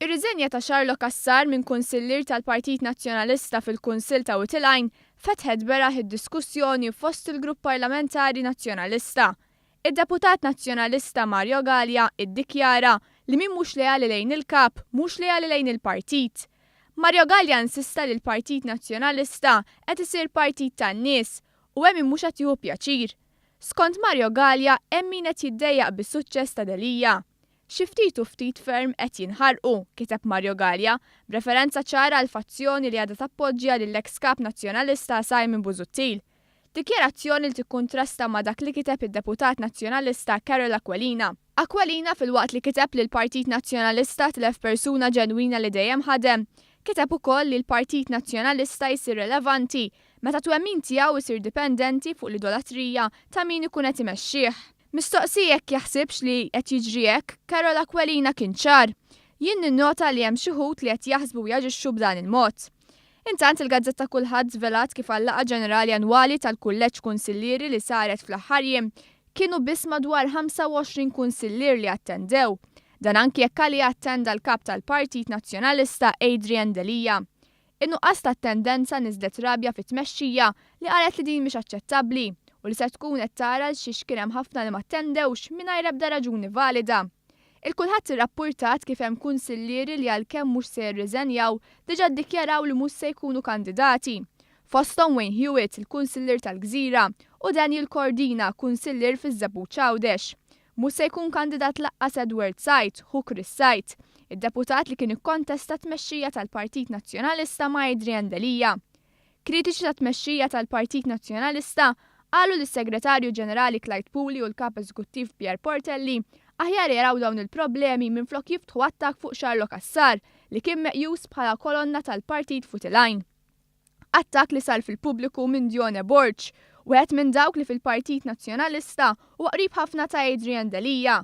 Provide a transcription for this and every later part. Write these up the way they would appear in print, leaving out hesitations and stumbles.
Ir-riżenja ta' Xarlo Kassar minn kunsillier tal-Partit Nazzjonalista fil-Kunsill ta' Witilgħajn fetħet beraħ id-diskussjoni fost il-Grupp Parlamentari Nazzjonalista. Id-Deputat Nazzjonalista Mario Galea iddikjara li min mhux leali lejn il-kap mhux leali lejn il-partit. Mario Galea insista li l-Partit Nazzjonalista qed isir partit tan-nies u hemm min mhux qed jieħu pjaċir. Skont Mario Galea hemm min qed jiddejjaq bis-suċċess ta' Delija. Xi ftit u ftit ferm qed jinħarqu, kiteb Mario Galea, b'referenza ċara għal fazzjoni li għadha tappoġġja lill-eks kap nazzjonalista Simon Busuttil. Dikjarazzjoni li tikkuntrasta ma' dak li kiteb id-Deputat Nazzjonalista Carol Aquilina. Aquilina fil-waqt li kiteb li l-Partit Nazzjonalista tlef persuna ġenwina li dejjem ħadem, kiteb ukoll li l-Partit Nazzjonalista jsir relevanti meta twemmin tiegħu jsir dipendenti fuq l-idolatrija ta' min ikun qed imexxih. Mistoqsija jekk jaħsibx li qed jiġri hekk, Carol Aquilina kien ċar. Jien ninnota li hemm xi wħud li qed jaħsbu jaġixxu b'dan il-mod. Intant il-Gazzetta Kulħadd żvelat kif għall-laqgħa ġenerali annwali tal-kulleġġ kunsillieri li saret fl-aħħar jiem kienu biss madwar 25 kunsillier li attendew. Dan anki jekk għali attenda l-kap tal-Partit Nazzjonalista Adrian Delija. In-nuqqas tat-tendenza niżdet rabja fit-tmexxija li qalet li din mhix aċċettabbli u li se tkun qed tara l xiex kien hemm ħafna li ma ttendewx mingħajr ebda raġuni valida. Il-kulħadd irrappurtat kif hemm kunsillieri li għalkemm mhux se jirriżenjaw diġà ddikjaraw li mhux se jkunu kandidati. Fosthom Wayne Hewitt, il-kunsillier tal-Gżira, u Daniel Cordina, kunsillier fiż-Żebbuġ Għawdex. Mhux se jkun kandidat laqqas Edward Sajt, hu Chris Sajt, id-deputat li kien ikkontesta tmexxija tal-Partit Nazzjonalista ma' Adrian Delija. Kritiċi tat-tmexxija tal-Partit Nazzjonalista qalu li s-Segretarju Ġenerali Clyde Puli u l-Kap Eżekuttiv Pierre Portelli aħjar jaraw dawn il-problemi minflok jiftħu attak fuq Xarlo Kassar li kien meqjus bħala kolonna tal-Partit Witilgħajn. Attak li sar fil-pubbliku minn Dione Borg, wieħed minn dawk li fil-Partit Nazzjonalista u qrib ħafna ta' Adrian Delija.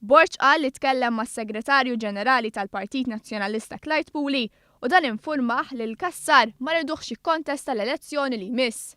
Borg qal li tkellem mas-Segretarju Ġenerali tal-Partit Nazzjonalista Clyde Puli u dan infurmaħ li l-Kassar ma rridux jikkontesta l-elezzjoni li jmiss.